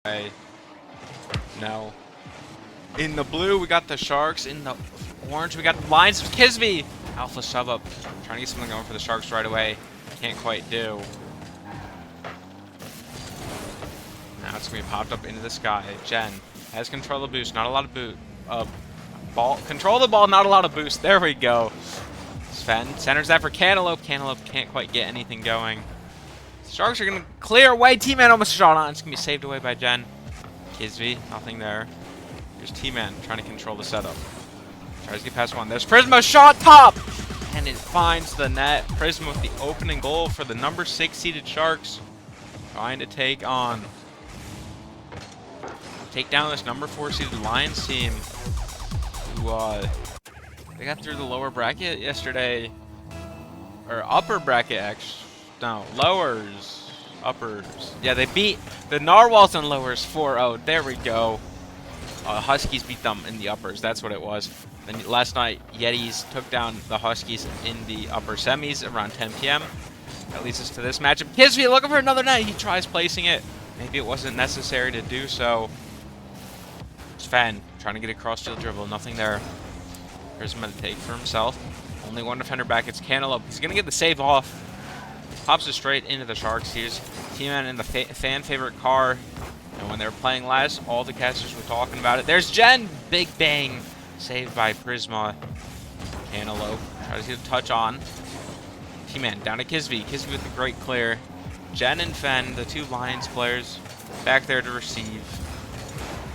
Okay. No. In the blue, we got the Sharks. In the orange, we got the Lions of Kisby. Alpha sub up. Trying to get something going for the Sharks right away. Can't quite do. Now it's going to be popped up into the sky. Jen has control of the boost. Not a lot of ball. Control the ball, not a lot of boost. There we go. Sven centers that for Cantaloupe. Cantaloupe can't quite get anything going. Sharks are going to clear away. T-Man almost shot on. It's going to be saved away by Jen. Kisby, nothing there. Here's T-Man trying to control the setup. Tries to get past one. There's Prisma, shot top! And it finds the net. Prisma with the opening goal for the number 6 seeded Sharks. Trying to take down this number 4 seeded Lions team. Who, they got through the lower bracket yesterday. Or upper bracket, actually. No, lowers. Uppers. Yeah, they beat the Narwhals and lowers 4-0. There we go. Huskies beat them in the uppers. That's what it was. Then last night, Yetis took down the Huskies in the upper semis around 10 p.m. That leads us to this matchup. Kisby looking for another net. He tries placing it. Maybe it wasn't necessary to do so. Sven trying to get a cross-field dribble. Nothing there. Prisma to take for himself. Only one defender back. It's Cantaloupe. He's going to get the save off. Pops it straight into the Sharks. Here's T-Man in the fan favorite car. And when they were playing last, all the casters were talking about it. There's Jen. Big bang. Saved by Prisma. Cantaloupe tries to get a touch on. T-Man down to Kisby. Kisby with a great clear. Jen and Fen, the two Lions players, back there to receive.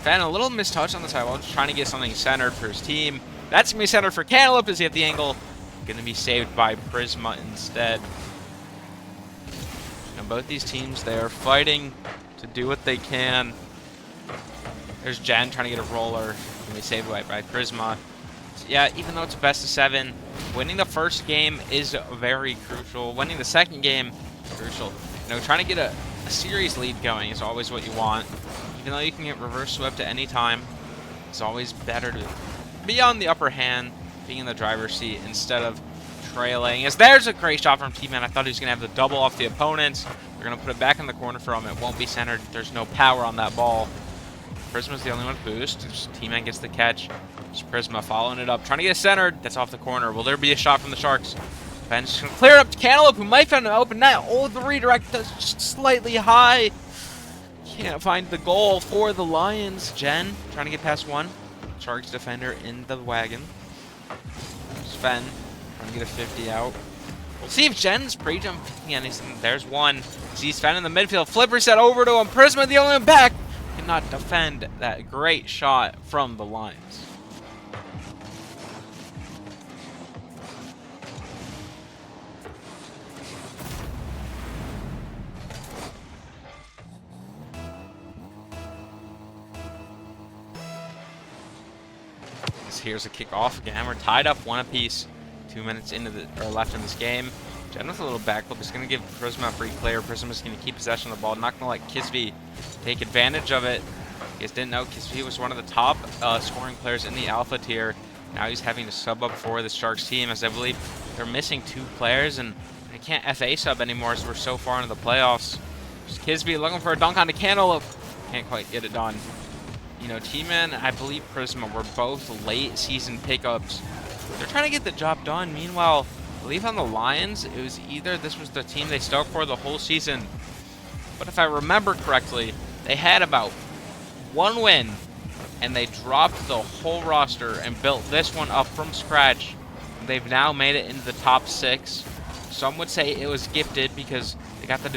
Fen, a little mistouch on the sidewall, just trying to get something centered for his team. That's going to be centered for Cantaloupe as he at the angle. Going to be saved by Prisma instead. And both these teams, they are fighting to do what they can. There's Jen trying to get a roller. Going to be saved by Prisma. So yeah, even though it's a best of 7, winning the first game is very crucial. Winning the second game, crucial. You know, trying to get a series lead going is always what you want. Even though you can get reverse swept at any time, it's always better to be on the upper hand, being in the driver's seat instead of trailing. As there's a great shot from T-Man. I thought he was going to have the double off the opponents. They're going to put it back in the corner for him. It won't be centered. There's no power on that ball. Prisma's the only one to boost. T-Man gets the catch. It's Prisma following it up, trying to get it centered. That's off the corner. Will there be a shot from the Sharks? Ben's going to clear it up to Cantaloupe, who might find an open net. Oh, the redirect is just slightly high. Can't find the goal for the Lions. Jen trying to get past one. Sharks defender in the wagon. Sven trying to get a 50 out. We'll see if Jen's pre-jumping anything. There's one. Sees Sven in the midfield. Flipper set over to him. Prisma the only one back. Cannot defend that great shot from the Lions. Here's a kickoff again. We're tied up 1 apiece. 2 minutes left in this game. Jen with a little backflip is going to give Prisma a free clear. Prisma's going to keep possession of the ball. Not going to let Kisby take advantage of it. You guys didn't know Kisby was one of the top scoring players in the alpha tier. Now he's having to sub up for the Sharks team, as I believe they're missing 2 players, and they can't FA sub anymore as we're so far into the playoffs. There's Kisby looking for a dunk on the Cantaloupe. Can't quite get it done. You know, T-Man, I believe Prisma were both late season pickups. They're trying to get the job done. Meanwhile, I believe on the Lions, it was either this was the team they stuck for the whole season. But if I remember correctly, they had about 1 win, and they dropped the whole roster and built this one up from scratch. They've now made it into the top 6. Some would say it was gifted because they got the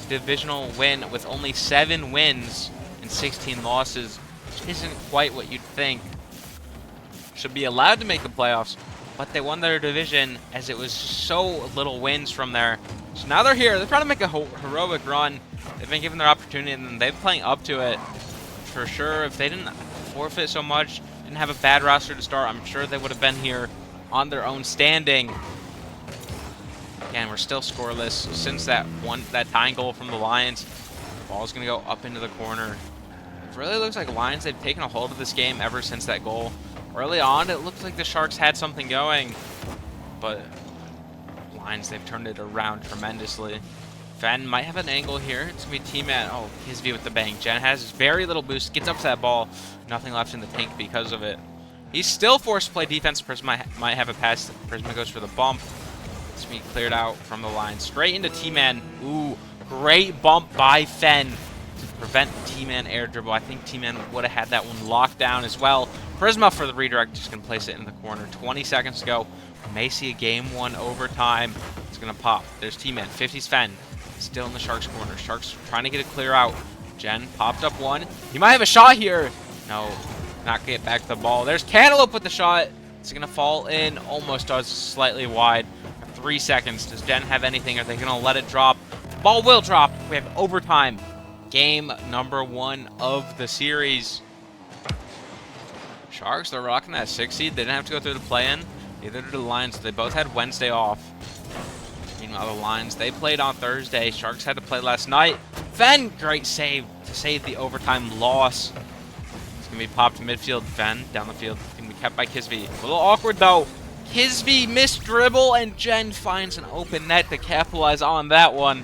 divisional win with only 7 wins and 16 losses. Isn't quite what you'd think. Should be allowed to make the playoffs, but they won their division as it was so little wins from there. So now they're here. They're trying to make a heroic run. They've been given their opportunity, and they've been playing up to it. For sure, if they didn't forfeit so much, didn't have a bad roster to start, I'm sure they would have been here on their own standing. Again, we're still scoreless since that tying goal from the Lions. The ball's going to go up into the corner. It really looks like Lions, they've taken a hold of this game ever since that goal. Early on, it looked like the Sharks had something going, but Lions, they've turned it around tremendously. Fen might have an angle here. It's going to be T-Man. Oh, his view with the bang. Jen has very little boost. Gets up to that ball. Nothing left in the tank because of it. He's still forced to play defense. Prisma might have a pass. Prisma goes for the bump. It's going to be cleared out from the line. Straight into T-Man. Ooh, great bump by Fen to prevent T-Man air dribble. I think T-Man would have had that one locked down as well. Prisma for the redirect. Just going to place it in the corner. 20 seconds to go. We may see a game 1 overtime. It's going to pop. There's T-Man. 50's Fen. Still in the Sharks corner. Sharks trying to get a clear out. Jen popped up one. He might have a shot here. No, not get back to the ball. There's Cantaloupe with the shot. It's going to fall in. Almost does, slightly wide. 3 seconds. Does Jen have anything? Are they going to let it drop? The ball will drop. We have overtime. Game number 1 of the series. Sharks, they're rocking that 6 seed. They didn't have to go through the play-in. Neither did the Lions. They both had Wednesday off. Meanwhile, the Lions, they played on Thursday. Sharks had to play last night. Fen, great save to save the overtime loss. It's going to be popped to midfield. Fen down the field. Going to be kept by Kisby. A little awkward, though. Kisby missed dribble, and Jen finds an open net to capitalize on that one.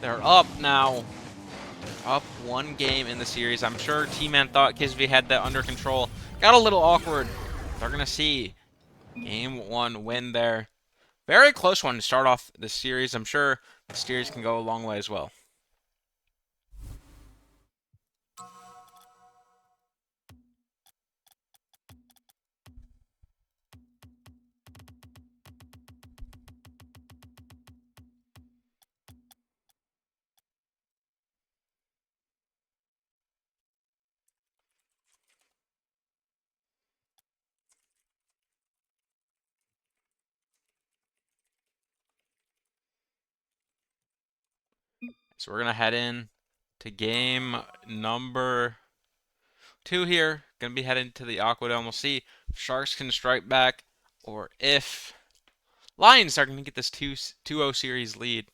They're up now. They're up 1 game in the series. I'm sure T-Man thought Kisby had that under control. Got a little awkward. They're going to see game 1 win there. Very close one to start off the series. I'm sure the series can go a long way as well. So we're going to head in to game number 2 here. Going to be heading to the Aquadome. We'll see if Sharks can strike back or if Lions are going to get this 2-0 series lead.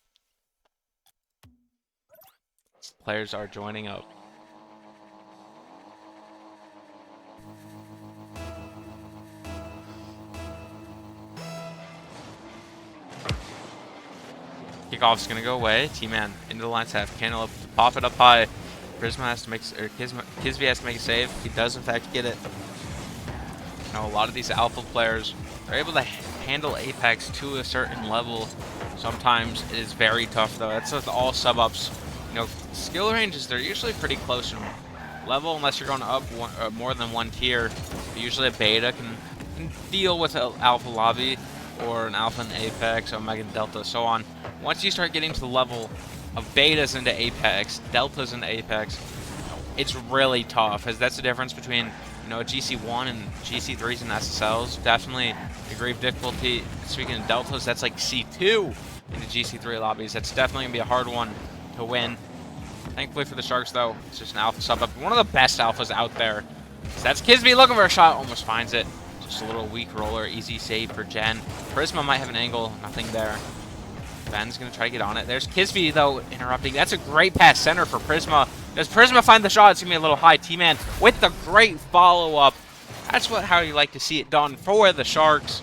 Players are joining up. Kickoff's gonna go away. T-Man into the lines half. Cantaloupe to pop it up high. Prisma has to make, or Kisby has to make a save. He does in fact get it. You know, a lot of these alpha players are able to handle Apex to a certain level. Sometimes it is very tough though. That's with all sub-ups. You know, skill ranges, they're usually pretty close in level unless you're going up more than 1 tier. But usually a beta can deal with an alpha lobby or an alpha and Apex, Omega and Delta, so on. Once you start getting to the level of betas into Apex, deltas into Apex, it's really tough, as that's the difference between, you know, GC1 and GC3s and SSLs. Definitely degree of difficulty. Speaking of deltas, that's like C2 into GC3 lobbies. That's definitely gonna be a hard one to win. Thankfully for the Sharks, though, it's just an alpha sub-up. One of the best alphas out there. So that's Kisby looking for a shot, almost finds it. Just a little weak roller, easy save for Jen. Prisma might have an angle, nothing there. Ben's gonna try to get on it. There's Kisby, though, interrupting. That's a great pass center for Prisma. Does Prisma find the shot? It's gonna be a little high. T-Man with the great follow-up. That's how you like to see it done for the Sharks.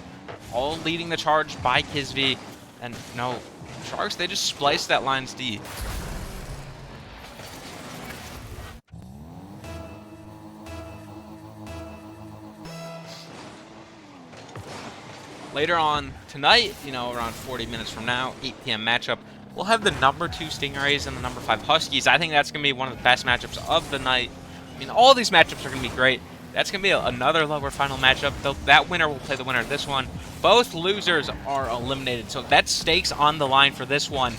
All leading the charge by Kisby. And no, Sharks, they just spliced that Lions D. Later on tonight, you know, around 40 minutes from now, 8 p.m. matchup, we'll have the number 2 Stingrays and the number 5 Huskies. I think that's going to be one of the best matchups of the night. I mean, all these matchups are going to be great. That's going to be another lower final matchup. That winner will play the winner of this one. Both losers are eliminated, so that's stakes on the line for this one.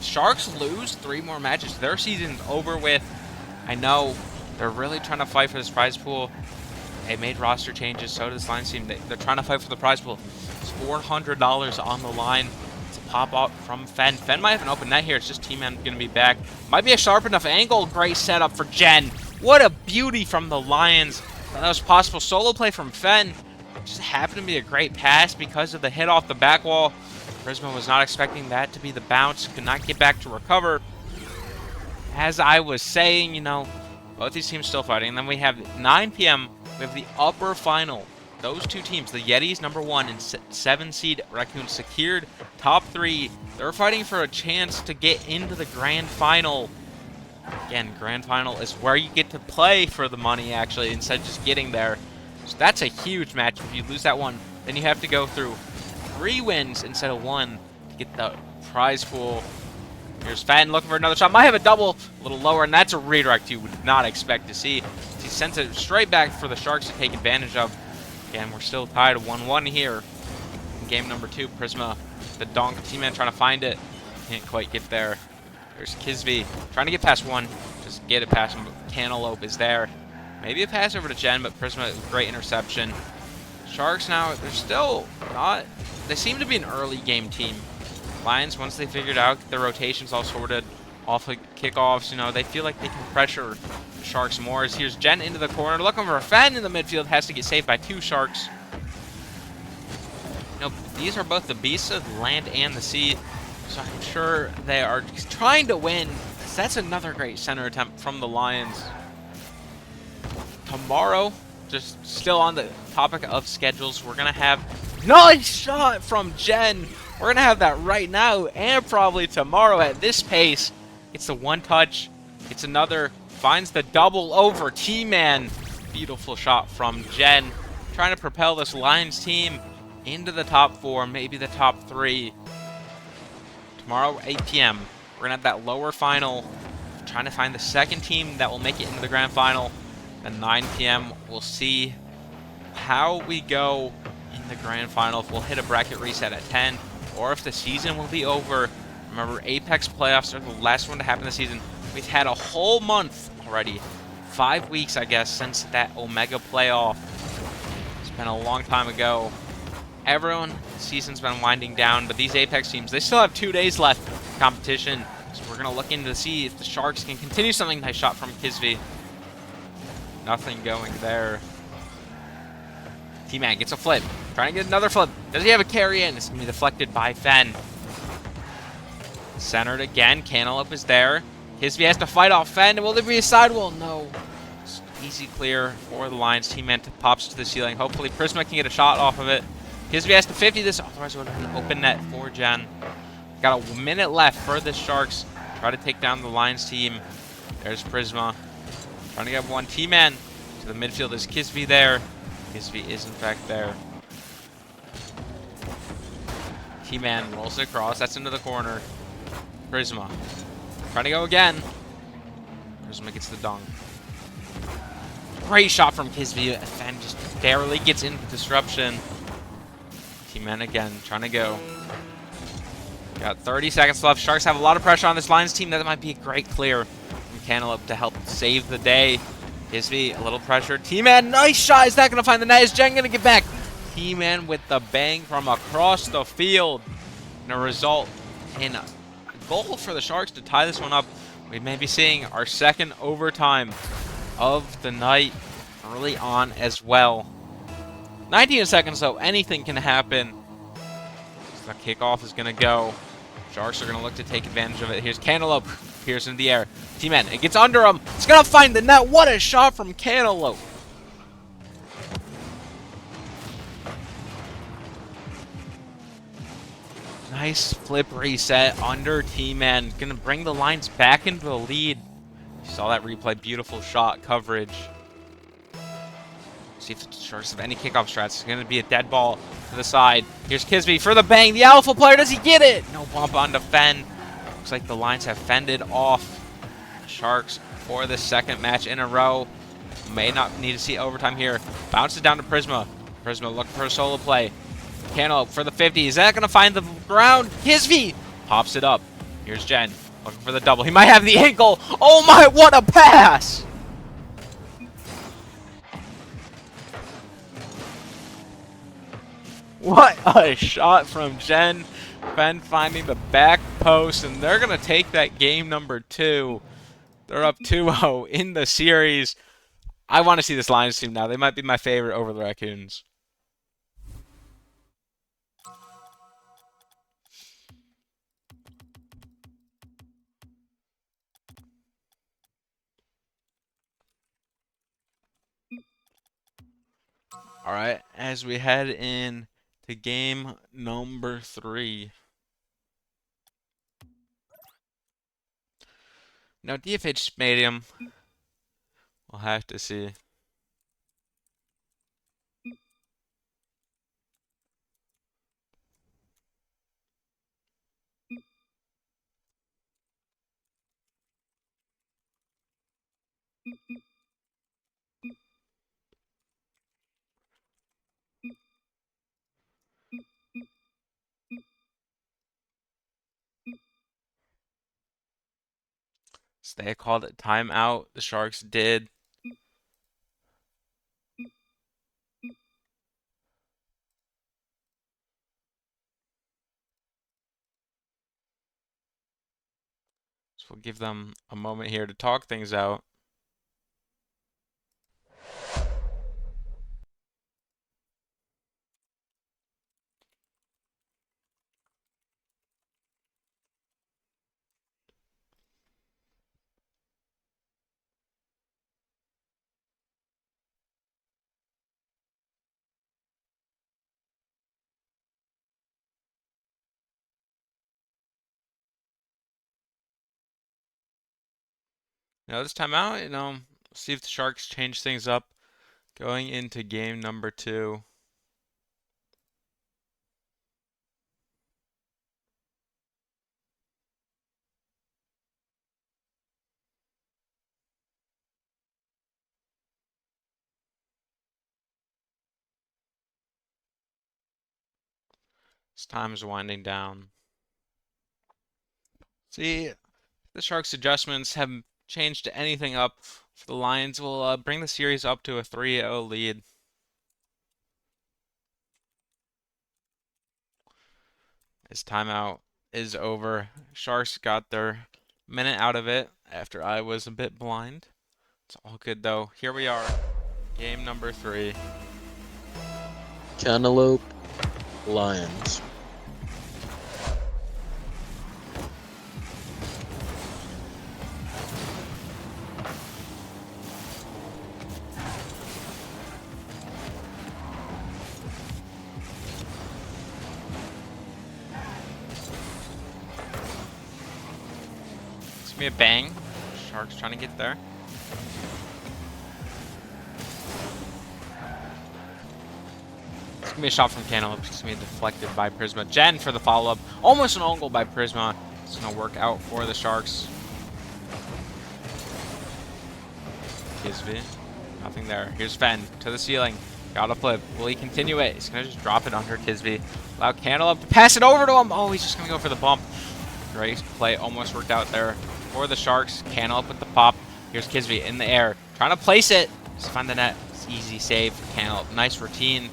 Sharks lose 3 more matches. Their season's over with. I know they're really trying to fight for this prize pool. They made roster changes, so does Lions team. They're trying to fight for the prize pool. It's $400 on the line to pop up from Fen. Fen might have an open net here. It's just T-Man going to be back. Might be a sharp enough angle. Great setup for Jen. What a beauty from the Lions. That was possible. Solo play from Fen. Just happened to be a great pass because of the hit off the back wall. Prisma was not expecting that to be the bounce. Could not get back to recover. As I was saying, you know, both these teams still fighting. And then we have 9 p.m. We have the upper final those two teams, the Yetis, #1, and 7 seed Raccoons, secured top 3. They're fighting for a chance to get into the grand final. Again, grand final is where you get to play for the money, actually, instead of just getting there. So that's a huge match. If you lose that one, then you have to go through 3 wins instead of 1 to get the prize pool. Here's Fenn looking for another shot. Might have a double, a little lower, and that's a redirect you would not expect to see. He sends it straight back for the Sharks to take advantage of. Again, we're still tied 1-1 here in game number 2. Prisma, the donk T-Man trying to find it. Can't quite get there. There's Kisby trying to get past 1. Just get it past him. Cantaloupe is there. Maybe a pass over to Jen, but Prisma, great interception. Sharks now, they're still not... They seem to be an early game team. Lions, once they figured out their rotations all sorted, off of kickoffs, you know, they feel like they can pressure the Sharks more. As here's Jen into the corner, looking for a Fenn in the midfield, has to get saved by 2 Sharks. You know, these are both the beasts of the land and the sea, so I'm sure they are trying to win. That's another great center attempt from the Lions. Tomorrow, just still on the topic of schedules, we're going to have nice shot from Jen. We're going to have that right now and probably tomorrow at this pace. It's the 1 touch. It's another. Finds the double over T-Man. Beautiful shot from Jen. Trying to propel this Lions team into the top 4, maybe the top 3. Tomorrow, 8 p.m. We're going to have that lower final. Trying to find the second team that will make it into the grand final. At 9 p.m., we'll see how we go in the grand final. If we'll hit a bracket reset at 10, or if the season will be over. Remember, Apex playoffs are the last one to happen this season. We've had a whole month already. 5 weeks, I guess, since that Omega playoff. It's been a long time ago. Everyone, the season's been winding down, but these Apex teams, they still have 2 days left of competition. So we're going to look into to see if the Sharks can continue something. Nice shot from Kisby. Nothing going there. T-Man gets a flip. Trying to get another flip. Does he have a carry in? It's going to be deflected by Fenn. Centered again. Cantaloupe is there. Kisby has to fight off Fenn. Will there be a sidewall? No. It's easy clear for the Lions. T-Man pops to the ceiling. Hopefully Prisma can get a shot off of it. Kisby has to 50 this. Otherwise it would have been an open net for Jen. Got a minute left for the Sharks. Try to take down the Lions team. There's Prisma. Trying to get 1. T-Man to the midfield. Is Kisby there? Kisby is in fact there. T-Man rolls it across. That's into the corner. Prisma. Trying to go again. Prisma gets the dunk. Great shot from Kisby. Fenn just barely gets into disruption. T-Man again. Trying to go. Got 30 seconds left. Sharks have a lot of pressure on this Lions team. That might be a great clear from Cantaloupe to help save the day. Kisby, a little pressure. T-Man, nice shot. Is that going to find the net? Is Jen going to get back? T-Man with the bang from across the field. And a result in a goal for the Sharks to tie this one up. We may be seeing our second overtime of the night early on as well. 19 seconds, though. Anything can happen. The kickoff is going to go. Sharks are going to look to take advantage of it. Here's Cantaloupe. Pierce in the air. T-Man, it gets under him. It's going to find the net. What a shot from Cantaloupe. Nice flip reset under T-Man. Going to bring the Lions back into the lead. You saw that replay. Beautiful shot coverage. See if the Sharks have any kickoff strats. It's going to be a dead ball to the side. Here's Kisby for the bang. The alpha player, does he get it? No bump onto Fenn. Looks like the Lions have fended off the Sharks for the second match in a row. May not need to see overtime here. Bounces down to Prisma. Prisma looking for a solo play. Cantaloupe for the 50. Is that going to find the ground? Kisby pops it up. Here's Jen looking for the double. He might have the ankle. Oh my, what a pass! What a shot from Jen. Fenn finding the back post, and they're going to take that game number 2. They're up 2-0 in the series. I want to see this Lions team now. They might be my favorite over the Raccoons. All right, as we head in to game number 3. Now, DFH Stadium, we'll have to see. So they called it timeout. The Sharks did. So we'll give them a moment here to talk things out. This timeout, see if the Sharks change things up going into game number 2. As time is winding down. See, the Sharks' adjustments haven't changed anything up. The Lions will bring the series up to a 3-0 lead. As timeout is over, Sharks got their minute out of it after I was a bit blind. It's all good though. Here we are, game number 3. Cantaloupe, Lions. It's gonna be a bang. Sharks trying to get there. It's gonna be a shot from Cantaloupe. It's gonna be deflected by Prisma. Jen for the follow-up. Almost an own goal by Prisma. It's gonna work out for the Sharks. Kisby. Nothing there. Here's Fen to the ceiling. Got a flip. Will he continue it? He's gonna just drop it under Kisby. Allow Cantaloupe to pass it over to him. Oh, he's just gonna go for the bump. Great play. Almost worked out there for the Sharks. Cantaloupe with the pop. Here's Kisby in the air. Trying to place it. Just find the net. It's easy save for Cantaloupe. Nice routine.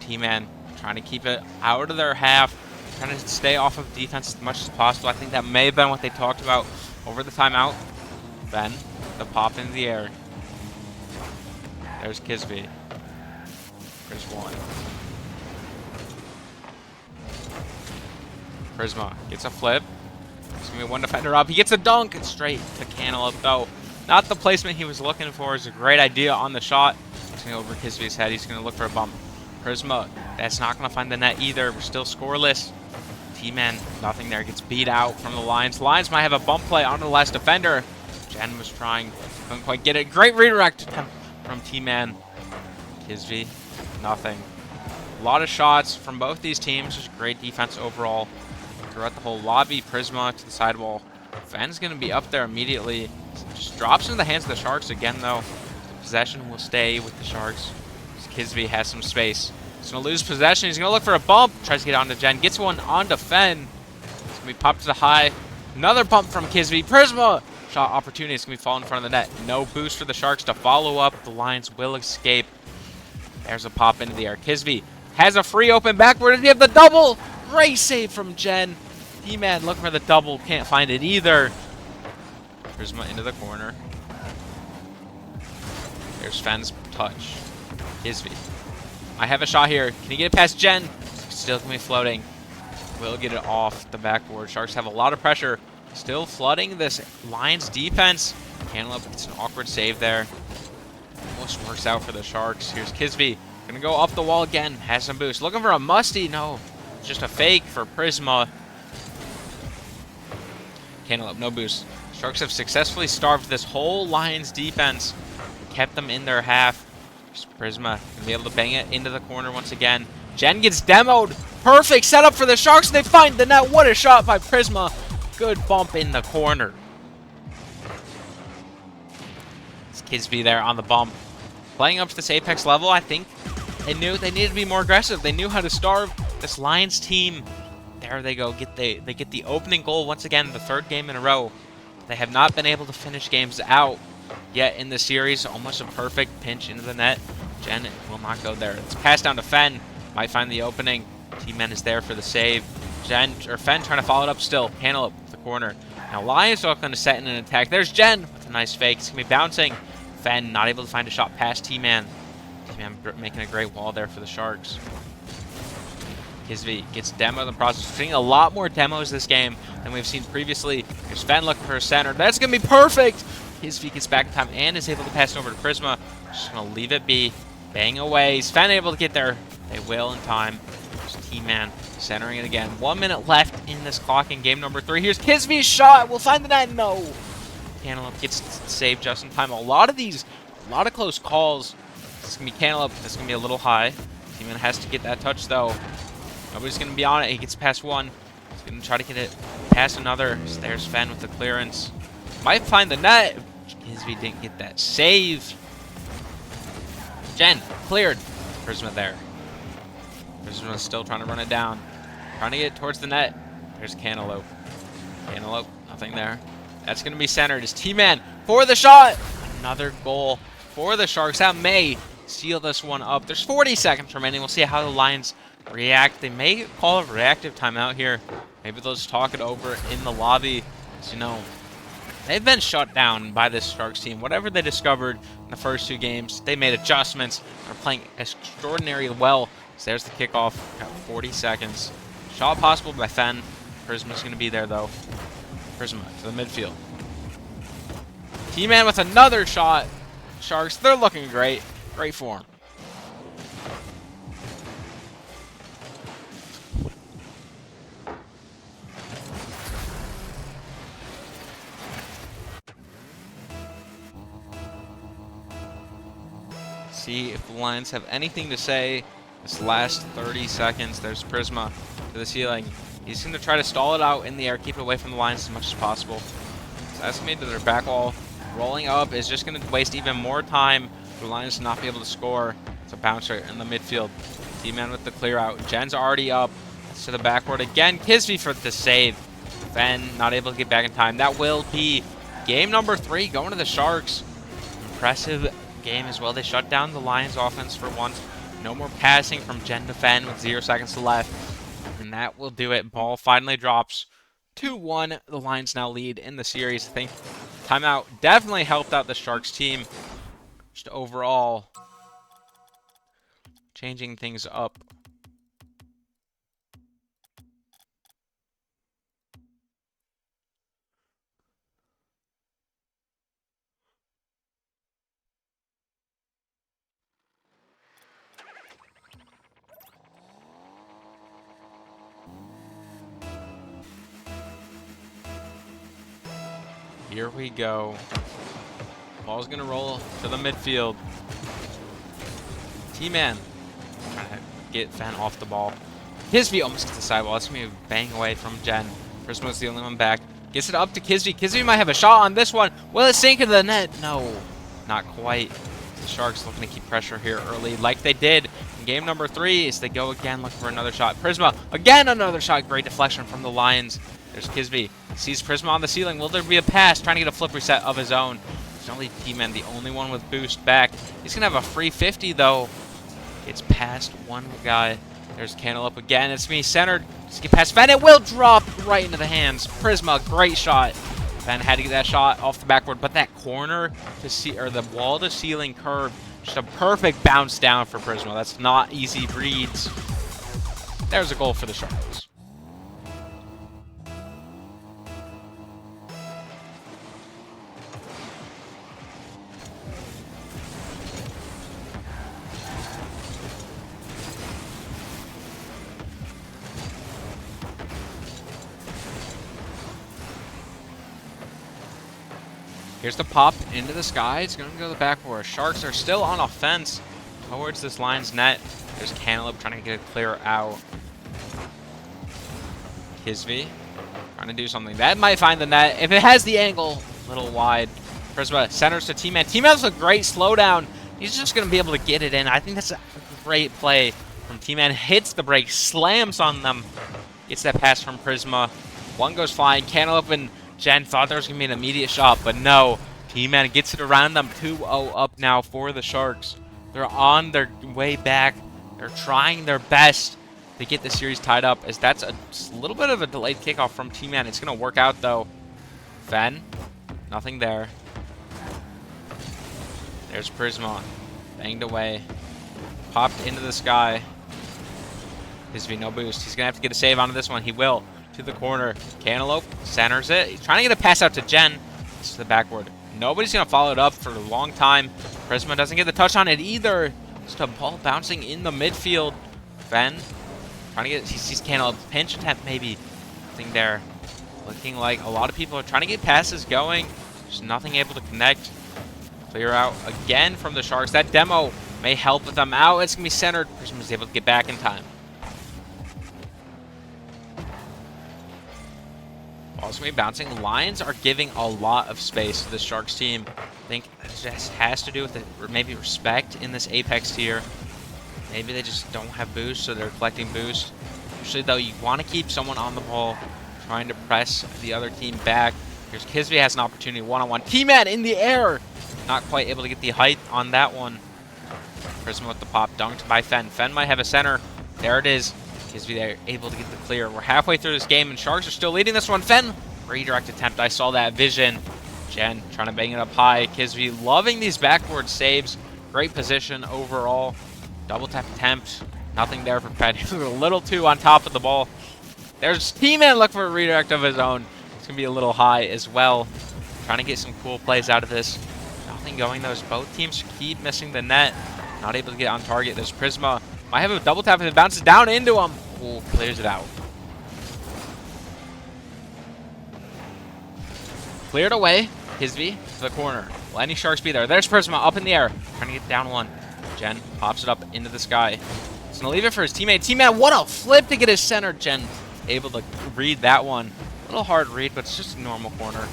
T-Man trying to keep it out of their half. Trying to stay off of defense as much as possible. I think that may have been what they talked about over the timeout. Then the pop into the air. There's Kisby. There's one. Prisma gets a flip. There's going to be one defender up. He gets a dunk. It's straight to Cantaloupe, though. Not the placement he was looking for. It's a great idea on the shot. It's going to over Kisby's head. He's going to look for a bump. Prisma, that's not going to find the net either. We're still scoreless. T-Man, nothing there. Gets beat out from the Lions. Lions might have a bump play onto the last defender. Jen was trying. Couldn't quite get it. Great redirect from T-Man. Kisby, nothing. A lot of shots from both these teams. Just great defense overall throughout the whole lobby. Prisma to the sidewall. Fen's going to be up there immediately. Just drops into the hands of the Sharks again, though. The possession will stay with the Sharks. Kisby has some space. He's going to lose possession. He's going to look for a bump. Tries to get onto Jen. Gets one onto Fen. It's going to be popped to the high. Another bump from Kisby. Prisma! Shot opportunity. It's going to be falling in front of the net. No boost for the Sharks to follow up. The Lions will escape. There's a pop into the air. Kisby has a free open backward. And you have the double. Great save from Jen. T-Man looking for the double. Can't find it either. Prisma into the corner. There's Fen's touch. Kisby. I have a shot here. Can he get it past Jen? Still going to be floating. Will get it off the backboard. Sharks have a lot of pressure. Still flooding this Lions defense. Cantaloupe gets an awkward save there. Almost works out for the Sharks. Here's Kisby. Gonna go up the wall again. Has some boost. Looking for a musty. No. Just a fake for Prisma. Cantaloupe, no boost. Sharks have successfully starved this whole Lions defense. Kept them in their half. Just Prisma gonna be able to bang it into the corner once again. Jen gets demoed. Perfect setup for the Sharks. They find the net. What a shot by Prisma. Good bump in the corner. This Kisby there on the bump. Playing up to this Apex level, I think they knew they needed to be more aggressive. They knew how to starve this Lions team. There they go. They get the opening goal once again, the third game in a row. They have not been able to finish games out yet in the series. Almost a perfect pinch into the net. Jen will not go there. It's passed down to Fen. Might find the opening. T-Man is there for the save. Fen trying to follow it up still. Cantaloupe with the corner. Now Lions are going to set in an attack. There's Jen with a nice fake. It's going to be bouncing. Fen not able to find a shot past T-Man. T-Man making a great wall there for the Sharks. Kisby gets demo in the process. We're seeing a lot more demos this game than we've seen previously. There's Fen looking for a center. That's going to be perfect. Kisby gets back in time and is able to pass it over to Prisma. Just going to leave it be. Bang away. Is Fen able to get there? They will in time. There's T-Man centering it again. 1 minute left in this clock in game number 3. Here's Kisby's shot. We'll find the net. No. Cantaloupe gets saved just in time. A lot of close calls. This is going to be Cantaloupe. This is going to be a little high. T-Man has to get that touch though. Nobody's going to be on it. He gets past one. He's going to try to get it past another. So there's Fen with the clearance. Might find the net. Kisby didn't get that save. Jen cleared. Prisma there. Prisma still trying to run it down. Trying to get towards the net. There's Cantaloupe. Cantaloupe, nothing there. That's going to be centered. It's T-Man for the shot. Another goal for the Sharks. That may seal this one up. There's 40 seconds remaining. We'll see how the Lions react. They may call a reactive timeout here. Maybe they'll just talk it over in the lobby. As you know, they've been shut down by this Sharks team. Whatever they discovered in the first 2 games, they made adjustments. They're playing extraordinarily well. So there's the kickoff. Got 40 seconds. Shot possible by Fen. Prisma's going to be there, though. Prisma to the midfield. T-Man with another shot. Sharks, they're looking great. Great form. See if the Lions have anything to say this last 30 seconds. There's Prisma to the ceiling. He's going to try to stall it out in the air, keep it away from the Lions as much as possible. It's estimated their back wall rolling up is just going to waste even more time for the Lions to not be able to score. It's a bouncer in the midfield. T-Man with the clear out. Jen's already up. It's to the backboard again. Kisby for the save. Fen not able to get back in time. That will be game number 3 going to the Sharks. Impressive game as well. They shut down the Lions offense for once. No more passing from Jen to Fen with 0 seconds left. And that will do it. Ball finally drops 2-1. The Lions now lead in the series. I think timeout definitely helped out the Sharks team. Just overall changing things up. Here we go. Ball's going to roll to the midfield. T-Man trying to get Fen off the ball. Kisby almost gets the sidewall. That's going to be a bang away from Jen. Prisma's the only one back. Gets it up to Kisby. Kisby might have a shot on this one. Will it sink into the net? No, not quite. The Sharks looking to keep pressure here early like they did in game number 3 as they go again looking for another shot. Prisma, again another shot. Great deflection from the Lions. There's Kisby. Sees Prisma on the ceiling. Will there be a pass? Trying to get a flip reset of his own. There's only T-Man, the only one with boost back. He's going to have a free 50, though. It's past one guy. There's Cantaloupe again. It's me centered. Just get past Fen. It will drop right into the hands. Prisma, great shot. Fen had to get that shot off the backboard, but that corner to see, or the wall to ceiling curve, just a perfect bounce down for Prisma. That's not easy reads. There's a goal for the Sharks. Here's the pop into the sky. It's going to go to the backboard. Sharks are still on offense towards this Lions net. There's Cantaloupe trying to get it clear out. Kisvy trying to do something. That might find the net. If it has the angle, a little wide. Prisma centers to T-Man. T-Man's a great slowdown. He's just going to be able to get it in. I think that's a great play from T-Man. Hits the break, slams on them. Gets that pass from Prisma. One goes flying. Cantaloupe and Jen thought there was going to be an immediate shot, but no. T-Man gets it around them. 2-0 up now for the Sharks. They're on their way back. They're trying their best to get the series tied up, as that's a little bit of a delayed kickoff from T-Man. It's going to work out, though. Fen, nothing there. There's Prisma. Banged away. Popped into the sky. Kisvy, no boost. He's going to have to get a save onto this one. He will. To the corner. Cantaloupe centers it. He's trying to get a pass out to Jen. It's to the backboard. Nobody's going to follow it up for a long time. Prisma doesn't get the touch on it either. Just a ball bouncing in the midfield. Fen trying to get, he sees Cantaloupe. Pinch attempt maybe. Nothing there. Looking like a lot of people are trying to get passes going. Just nothing able to connect. Clear out again from the Sharks. That demo may help with them out. It's going to be centered. Prisma's able to get back in time. Ball's going to be bouncing. Lions are giving a lot of space to the Sharks team. I think it just has to do with maybe respect in this Apex tier. Maybe they just don't have boost, so they're collecting boost. Usually, though, you want to keep someone on the ball, trying to press the other team back. Here's Kisvy has an opportunity one-on-one. T-Man in the air! Not quite able to get the height on that one. Prisma with the pop, dunked by Fen. Fen might have a center. There it is. Kisvy there, able to get the clear. We're halfway through this game, and Sharks are still leading this one. Fen, redirect attempt. I saw that vision. Jen trying to bang it up high. Kisvy loving these backward saves. Great position overall. Double tap attempt. Nothing there for Fen. He was a little too on top of the ball. There's T-Man looking for a redirect of his own. It's going to be a little high as well. Trying to get some cool plays out of this. Nothing going, though. Both teams keep missing the net. Not able to get on target. There's Prisma. Might have a double tap if it bounces down into him. Ooh, clears it out. Cleared away. Kisvy to the corner. Will any Sharks be there? There's Prisma up in the air. Trying to get down one. Jen pops it up into the sky. He's going to leave it for his teammate. Teammate, what a flip to get his center. Jen able to read that one. A little hard read, but it's just a normal corner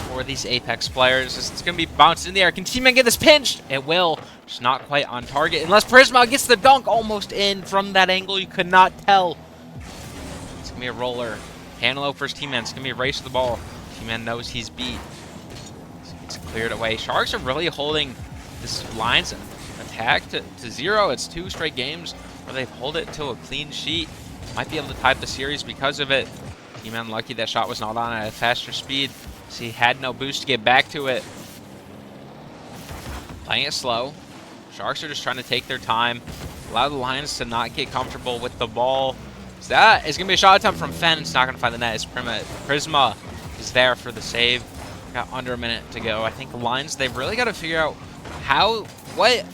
for these Apex players. It's going to be bounced in the air. Can Teammate get this pinched? It will. Just not quite on target. Unless Prisma gets the dunk almost in from that angle. You could not tell. It's going to be a roller. Cantaloupe versus T-Man. It's going to be a race to the ball. T-Man knows he's beat. It's cleared away. Sharks are really holding this Lions attack to zero. It's 2 straight games where they've held it to a clean sheet. Might be able to tie up the series because of it. T-Man lucky that shot was not on at a faster speed. So he had no boost to get back to it. Playing it slow. Sharks are just trying to take their time. Allow the Lions to not get comfortable with the ball. So that is going to be a shot attempt from Fen. It's not going to find the net. It's Prisma is there for the save. Got under a minute to go. I think the Lions, they've really got to figure out what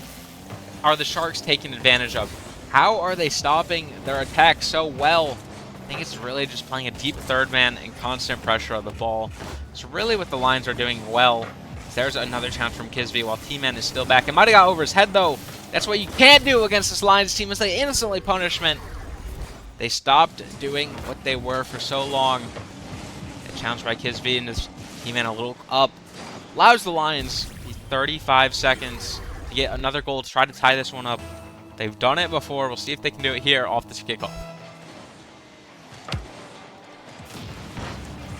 are the Sharks taking advantage of? How are they stopping their attack so well? I think it's really just playing a deep third man and constant pressure on the ball. It's really what the Lions are doing well. There's another chance from Kisvy while T-Man is still back. It might have got over his head, though. That's what you can't do against this Lions team, is they instantly punishment. They stopped doing what they were for so long. A challenge by Kisvy and his T-Man a little up. Allows the Lions 35 seconds to get another goal to try to tie this one up. They've done it before. We'll see if they can do it here off this kickoff.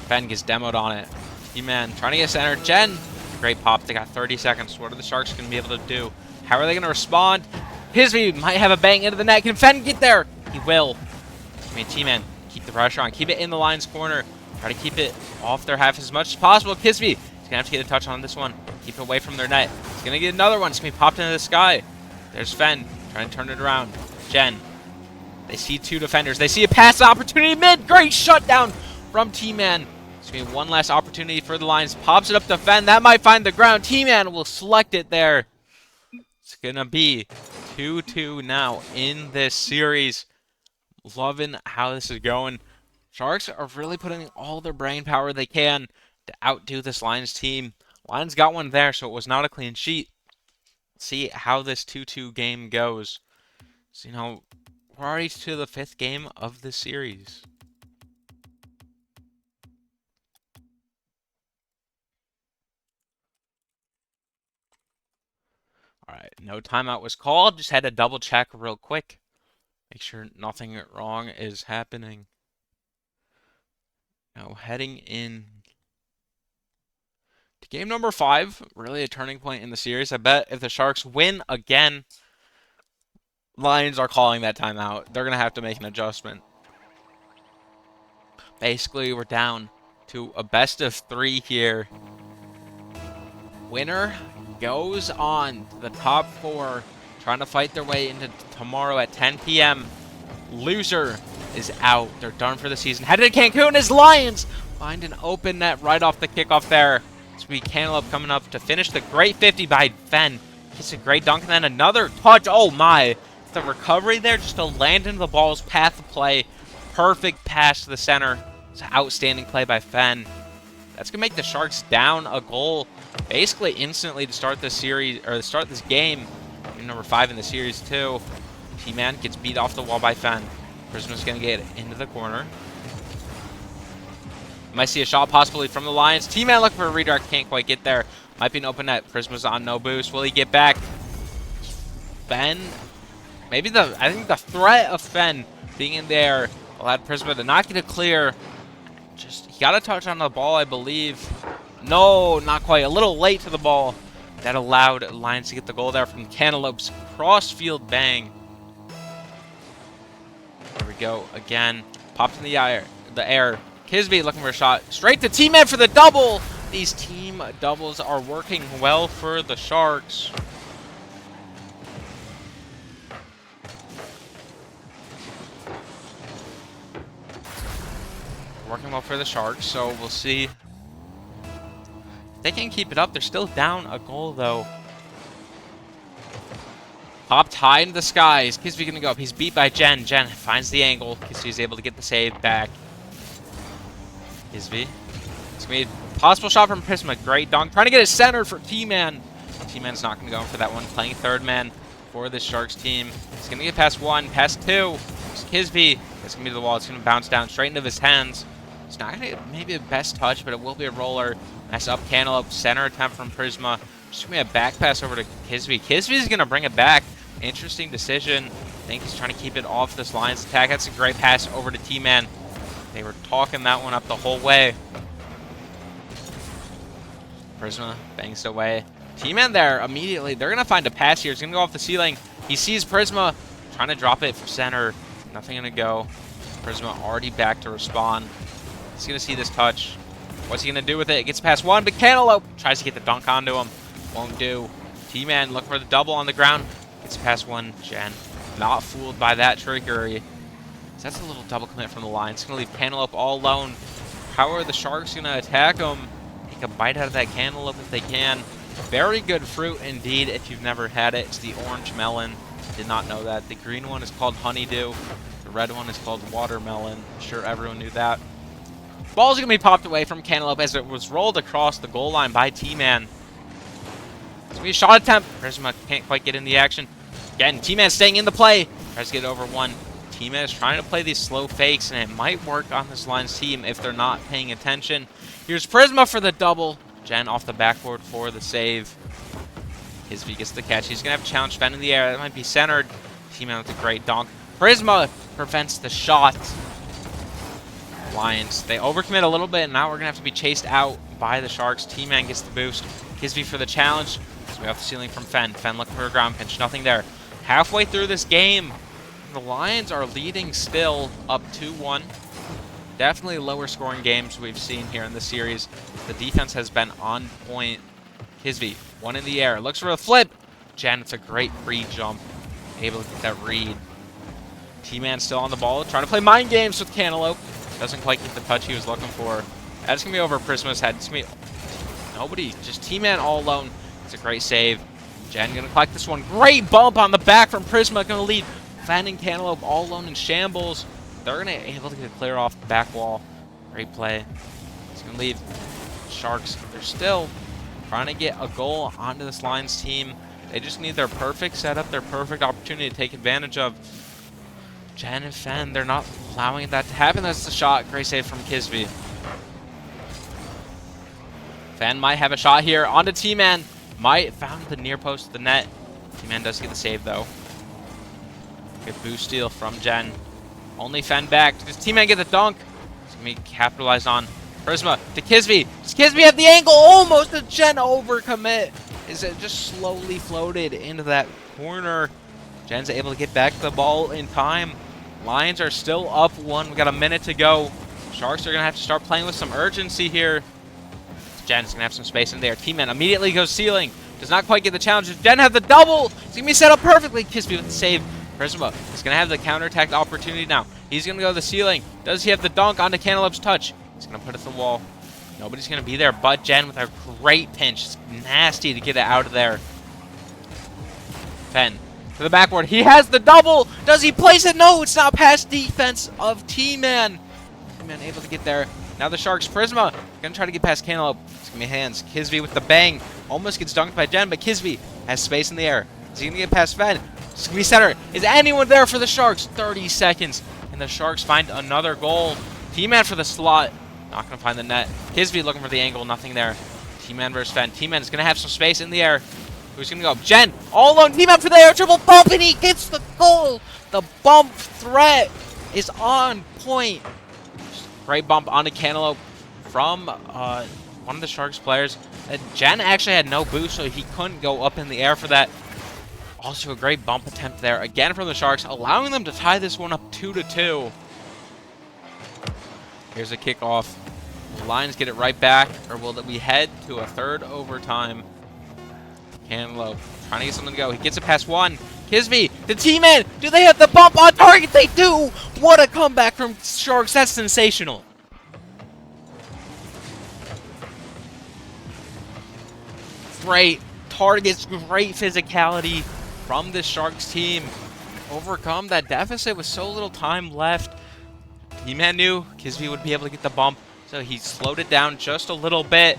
Fen gets demoed on it. T-Man trying to get center. Jen, great pop. They got 30 seconds. What are the Sharks going to be able to do? How are they going to respond? Kisvy might have a bang into the net. Can Fen get there? He will. I mean, T-Man, keep the pressure on. Keep it in the Lions' corner. Try to keep it off their half as much as possible. Kisvy, he's going to have to get a touch on this one. Keep it away from their net. He's going to get another one. It's going to be popped into the sky. There's Fen trying to turn it around. Jen. They see 2 defenders. They see a pass opportunity mid. Great shutdown from T-Man. It's going to be one last opportunity for the Lions. Pops it up to Fen. That might find the ground. T-Man will select it there. It's going to be 2-2 now in this series. Loving how this is going. Sharks are really putting all their brain power they can to outdo this Lions team. Lions got one there, so it was not a clean sheet. See how this 2-2 game goes. So, we're already to the 5th game of the series. All right, no timeout was called. Just had to double check real quick. Make sure nothing wrong is happening. Now heading in to game number 5, really a turning point in the series. I bet if the Sharks win again, Lions are calling that timeout. They're going to have to make an adjustment. Basically, we're down to a best of 3 here. Winner goes on to the top 4, trying to fight their way into tomorrow at 10 p.m. Loser is out. They're done for the season. Headed to Cancun as Lions find an open net right off the kickoff there. Sweet Cantaloupe coming up to finish the great 50 by Fenn. Gets a great dunk and then another touch. Oh my. The recovery there just to land into the ball's path of play. Perfect pass to the center. It's an outstanding play by Fenn. That's going to make the Sharks down a goal basically instantly to start this series, or to start this game. Number 5 in the series too. T-Man gets beat off the wall by Fenn. Prisma's going to get into the corner. Might see a shot possibly from the Lions. T-Man looking for a redirect, can't quite get there. Might be an open net. Prisma's on no boost. Will he get back? Fenn, maybe I think the threat of Fenn being in there allowed Prisma to not get it clear. He got a touch on the ball, I believe. No, not quite. A little late to the ball. That allowed Lions to get the goal there from Cantaloupe's cross-field bang. There we go again. Popped in the air. Kisby looking for a shot. Straight to T-Man for the double. These team doubles are working well for the Sharks. Working well for the Sharks, so we'll see if they can keep it up. They're still down a goal, though. Popped high in the skies. Kisby gonna go up. He's beat by Jen. Jen finds the angle. Kisby's able to get the save back. Kisby. It's gonna be a possible shot from Prisma. Great dunk. Trying to get it centered for T-Man. T-Man's not gonna go for that one. Playing third man for the Sharks team. He's gonna get past 1, past 2. It's Kisby. It's gonna be to the wall. It's gonna bounce down straight into his hands. It's not gonna get maybe a best touch, but it will be a roller. Nice up Cantaloupe. Center attempt from Prisma. Just gonna be a back pass over to Kisby. Kisby's gonna bring it back. Interesting decision. I think he's trying to keep it off this Lions attack. That's a great pass over to T-Man. They were talking that one up the whole way. Prisma bangs away. T-Man there immediately. They're going to find a pass here. It's going to go off the ceiling. He sees Prisma trying to drop it for center. Nothing going to go. Prisma already back to respond. He's going to see this touch. What's he going to do with it? It gets past 1, but Cantaloupe tries to get the dunk onto him. Won't do. T-Man looking for the double on the ground. Gets past 1. Jen not fooled by that trickery. So that's a little double commit from the line. It's going to leave Cantaloupe all alone. How are the Sharks going to attack him? Take a bite out of that cantaloupe if they can. Very good fruit indeed if you've never had it. It's the orange melon. Did not know that. The green one is called honeydew. The red one is called watermelon. I'm sure everyone knew that. Ball's going to be popped away from Cantaloupe as it was rolled across the goal line by T-Man. It's going to be a shot attempt. Prisma can't quite get in the action. Again, T-Man staying in the play. Tries to get over 1. T-Man is trying to play these slow fakes, and it might work on this Lions team if they're not paying attention. Here's Prisma for the double. Jen off the backboard for the save. Kisby gets the catch. He's going to have to challenge Fenn in the air. That might be centered. T-Man with a great dunk. Prisma prevents the shot. Lions, they overcommit a little bit, and now we're going to have to be chased out by the Sharks. T-Man gets the boost. Kisby for the challenge. It's way off the ceiling from Fenn. Fenn looking for a ground pinch. Nothing there. Halfway through this game, the Lions are leading still, up 2-1. Definitely lower scoring games we've seen here in this series. The defense has been on point. Kisby, 1 in the air. Looks for a flip. Jen, it's a great free jump. Able to get that read. T-Man still on the ball. Trying to play mind games with Cantaloupe. Doesn't quite get the touch he was looking for. That's going to be over Prisma's head. It's going to be nobody. Just T-Man all alone. It's a great save. Jen going to collect this one. Great bump on the back from Prisma. Going to lead Fenn and Cantaloupe all alone in shambles. They're going to be able to get clear off the back wall. Great play. It's going to leave Sharks. They're still trying to get a goal onto this Lions team. They just need their perfect setup, their perfect opportunity to take advantage of. Jen and Fen, they're not allowing that to happen. That's the shot. Great save from Kisby. Fen might have a shot here onto T-Man. Might found the near post of the net. T-Man does get the save though. Good boost steal from Jen. Only Fen back. Does T-Man get the dunk? It's going to be capitalized on. Prisma to Kisby. Does Kisby have the angle? Almost a Jen overcommit. Is it just slowly floated into that corner? Jen's able to get back the ball in time. Lions are still up 1. We got a minute to go. Sharks are going to have to start playing with some urgency here. Jen's going to have some space in there. T-Man immediately goes ceiling. Does not quite get the challenge. Does Jen have the double? It's going to be set up perfectly. Kisby with the save. Prisma is going to have the counterattack opportunity now. He's going to go to the ceiling. Does he have the dunk onto Cantaloupe's touch? He's going to put it to the wall. Nobody's going to be there but Jen with a great pinch. It's nasty to get it out of there. Fen to the backboard. He has the double. Does he place it? No, it's not past defense of T-Man. T-Man able to get there. Now the Sharks. Prisma going to try to get past Cantaloupe. It's going to be hands. Kisby with the bang. Almost gets dunked by Jen, but Kisby has space in the air. Is he going to get past Fen? It's going to be center. Is anyone there for the Sharks? 30 seconds. And the Sharks find another goal. T-Man for the slot. Not going to find the net. Kisby looking for the angle. Nothing there. T-Man versus Fen. T-Man is going to have some space in the air. Who's going to go? Jen. All alone. T-Man for the air. Triple bump. And he gets the goal. The bump threat is on point. Great bump onto Cantaloupe from one of the Sharks players. Jen actually had no boost, so he couldn't go up in the air for that. Also a great bump attempt there, again from the Sharks, allowing them to tie this one up 2-2. Here's a kickoff. The Lions get it right back, or will we head to a third overtime? Cantaloupe trying to get something to go. He gets it past one. Kisby, the T-Man. Do they have the bump on target? They do. What a comeback from Sharks. That's sensational. Great targets, great physicality from this Sharks team. Overcome that deficit with so little time left. T-Man knew Kisby would be able to get the bump, so he slowed it down just a little bit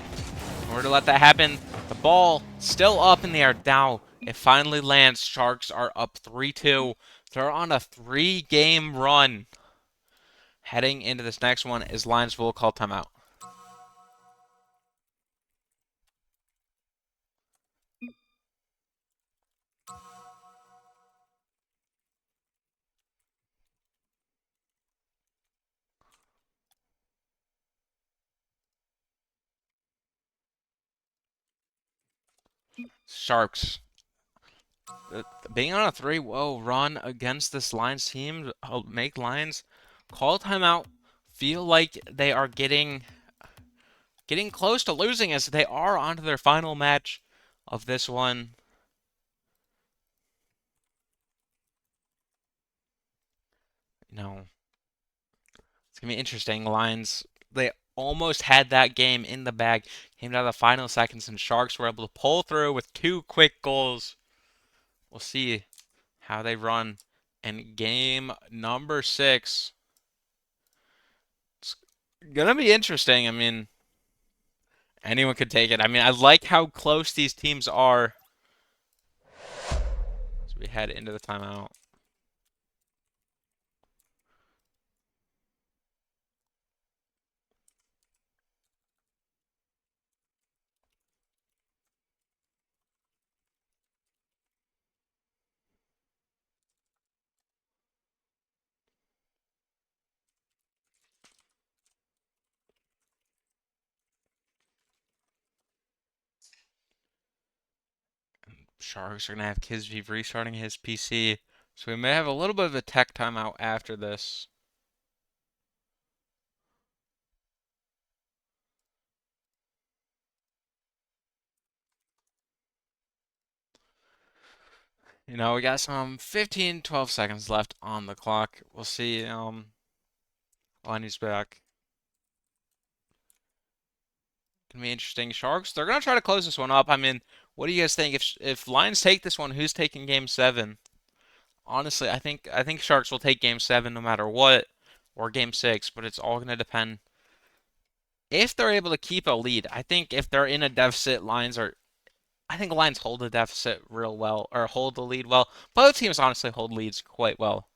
in order to let that happen. The ball still up in the air. Now it finally lands. Sharks are up 3-2. They're on a 3-game run. Heading into this next one is Lions will call timeout. Sharks being on a 3-0 run against this Lions team make Lions call timeout. Feel like they are getting close to losing as they are onto their final match of this one. You know, it's gonna be interesting. Lions, they almost had that game in the bag. Came down to the final seconds, and Sharks were able to pull through with 2 quick goals. We'll see how they run in game number 6. It's gonna be interesting. I mean, anyone could take it. I mean, I like how close these teams are. So we head into the timeout. Sharks are going to have Kisby restarting his PC. So we may have a little bit of a tech timeout after this. You know, we got some 15, 12 seconds left on the clock. We'll see. Lenny's back. Gonna be interesting. Sharks, they're gonna try to close this one up. I mean, what do you guys think? If Lions take this one, who's taking Game 7? Honestly, I think Sharks will take Game 7 no matter what, or Game 6. But it's all gonna depend if they're able to keep a lead, I think if they're in a deficit, I think Lions hold the deficit real well, or hold the lead well. Both teams honestly hold leads quite well.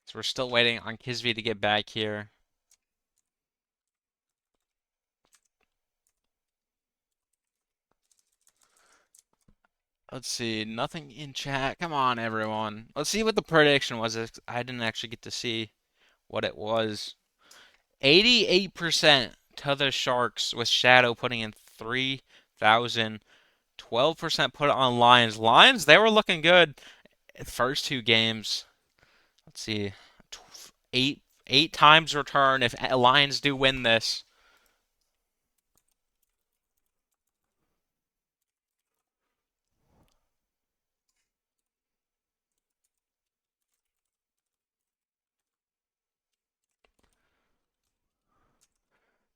So we're still waiting on Kisby to get back here. Let's see, nothing in chat. Come on, everyone. Let's see what the prediction was. I didn't actually get to see what it was. 88% to the Sharks with Shadow putting in 3,000. 12% put it on Lions. Lions, they were looking good first two games. Let's see, eight times return if Lions do win this.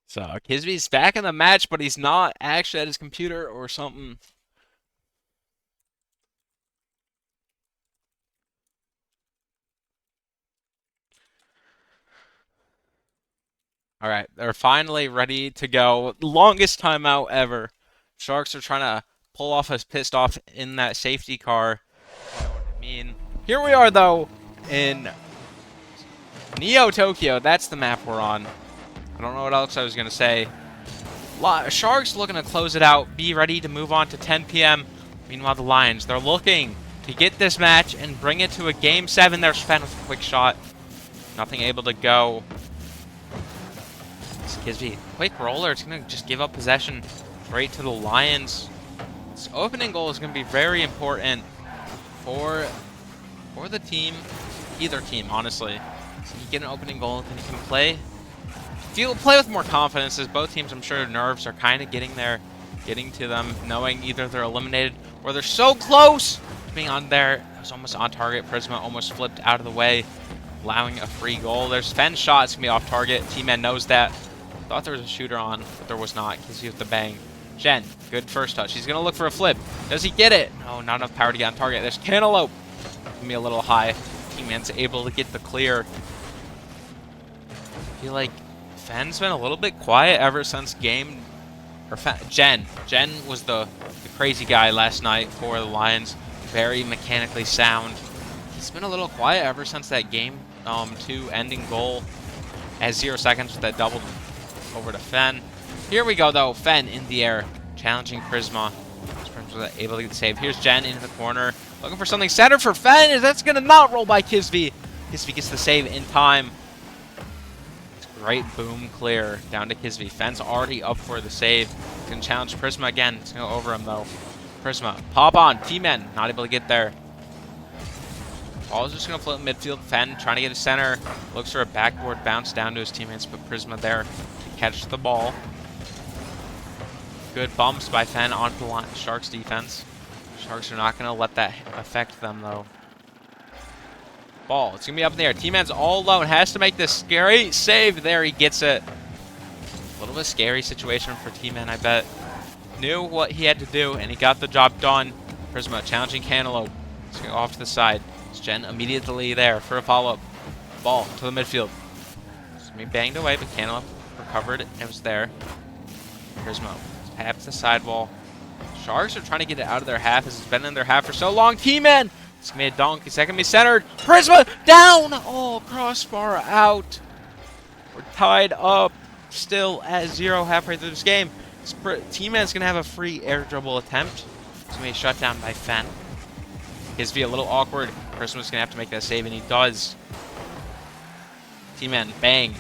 So Kisby's back in the match, but he's not actually at his computer or something. All right, they're finally ready to go. Longest timeout ever. Sharks are trying to pull off us pissed off in that safety car. You know what I mean? Here we are though in Neo Tokyo. That's the map we're on. I don't know what else I was gonna say. Sharks looking to close it out, be ready to move on to 10 p.m. Meanwhile, the Lions, they're looking to get this match and bring it to a Game 7. There's Sven with a quick shot. Nothing able to go. This Kisby, quick roller. It's going to just give up possession straight to the Lions. This opening goal is going to be very important for the team. Either team, honestly. So you get an opening goal, then you can play with more confidence, as both teams, I'm sure, nerves are kind of getting to them, knowing either they're eliminated or they're so close to being on there. It was almost on target. Prisma almost flipped out of the way, allowing a free goal. There's Fenn's shot. It's going to be off target. T-Man knows that. Thought there was a shooter on, but there was not. Kisby with the bang. Jen, good first touch. He's going to look for a flip. Does he get it? No, not enough power to get on target. There's Cantaloupe. Going to be a little high. T-Man's able to get the clear. I feel like Fenn's been a little bit quiet ever since game. Or Jen. Jen was the crazy guy last night for the Lions. Very mechanically sound. He's been a little quiet ever since that game 2 ending goal at 0 seconds with that double over to Fenn. Here we go though. Fenn in the air, challenging Prisma. Prisma able to get the save. Here's Jen into the corner, looking for something centered for Fenn. That's gonna not roll by Kisby. Kisby gets the save in time. Great boom clear down to Kisby. Fenn's already up for the save. He's going to challenge Prisma again. It's going to go over him, though. Prisma, pop on. T-Men, not able to get there. Ball's just going to float in midfield. Fenn trying to get a center. Looks for a backboard bounce down to his teammates, but Prisma there to catch the ball. Good bumps by Fenn onto the Sharks defense. Sharks are not going to let that affect them, though. Ball. It's going to be up in the air. T-Man's all alone. Has to make this scary save. There, he gets it. A little bit scary situation for T-Man, I bet. Knew what he had to do, and he got the job done. Prisma challenging Cantaloupe. It's going to go off to the side. It's Jen immediately there for a follow-up. Ball to the midfield. It's going to be banged away, but Cantaloupe recovered. It was there. Prisma taps the sidewall. Sharks are trying to get it out of their half, as it's been in their half for so long. T-Man! It's going to be a dunk. Is that going to be centered? Prisma down! Oh, crossbar out. We're tied up still at 0 halfway through this game. T-Man's going to have a free air dribble attempt. It's going to be shut down by Fenn. Kisby a little awkward. Prisma's going to have to make that save, and he does. T-Man, bang.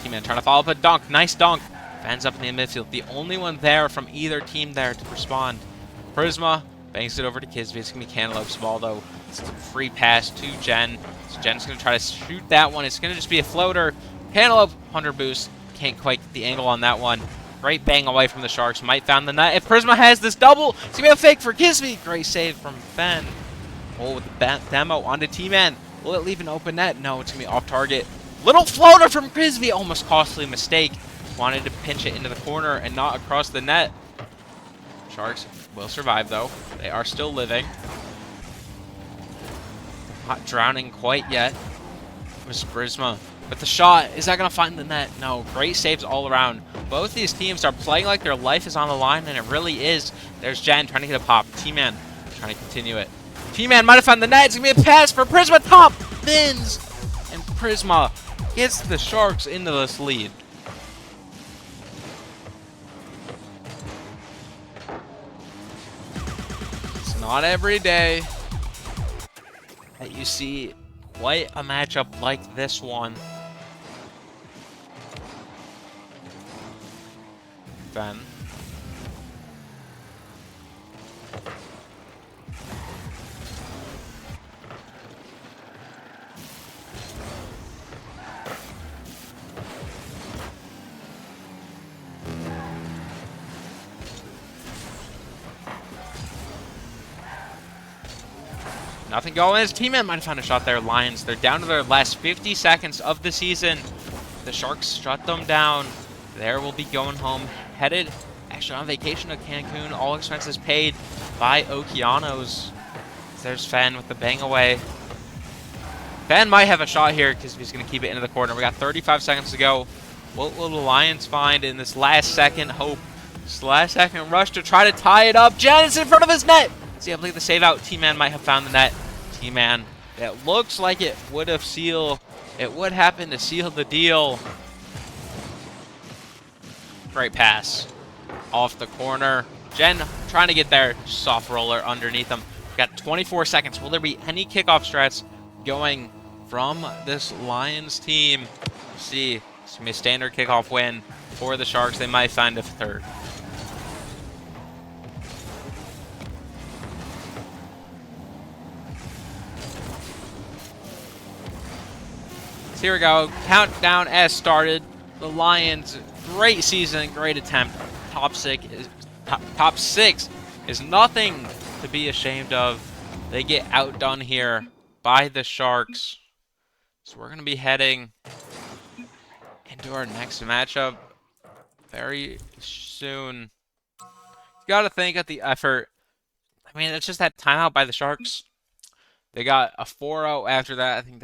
T-Man trying to follow up a dunk. Nice dunk. Fenn's up in the midfield. The only one there from either team there to respond. Prisma bangs it over to Kisby. It's going to be Cantaloupe's ball, though. It's a free pass to Jen. So Jen's going to try to shoot that one. It's going to just be a floater. Cantaloupe, 100 boost. Can't quite get the angle on that one. Great bang away from the Sharks. Might found the net. If Prisma has this double, it's going to be a fake for Kisby. Great save from Fen. Oh, with the demo onto T-Man. Will it leave an open net? No, it's going to be off target. Little floater from Kisby. Almost costly mistake. Wanted to pinch it into the corner and not across the net. Sharks will survive, though. They are still living. Not drowning quite yet. Miss Prisma with the shot. Is that going to find the net? No. Great saves all around. Both these teams are playing like their life is on the line, and it really is. There's Jen trying to get a pop. T-Man trying to continue it. T-Man might have found the net. It's going to be a pass for Prisma. Top spins. And Prisma gets the Sharks into this lead. It's not every day that you see quite a matchup like this one. Ben. Nothing going. His teammate might have found a shot there. Lions, they're down to their last 50 seconds of the season. The Sharks shut them down. There will be going home. Headed actually on vacation to Cancun. All expenses paid by Okeanos. There's Fen with the bang away. Fen might have a shot here because he's going to keep it into the corner. We got 35 seconds to go. What will the Lions find in this last second hope? This last second rush to try to tie it up. Jen is in front of his net. Is he able to get the save out? T-Man might have found the net. T-Man, it looks like it would have sealed. It would happen to seal the deal. Great pass. Off the corner. Jen trying to get there. Soft roller underneath him. We got 24 seconds. Will there be any kickoff strats going from this Lions team? Let's see. It's going to be a standard kickoff win for the Sharks. They might find a third. So here we go. Countdown has started. The Lions, great season, great attempt. Top six is nothing to be ashamed of. They get outdone here by the Sharks. So we're going to be heading into our next matchup very soon. You got to think at the effort. I mean, it's just that timeout by the Sharks. They got a 4-0 after that. I think they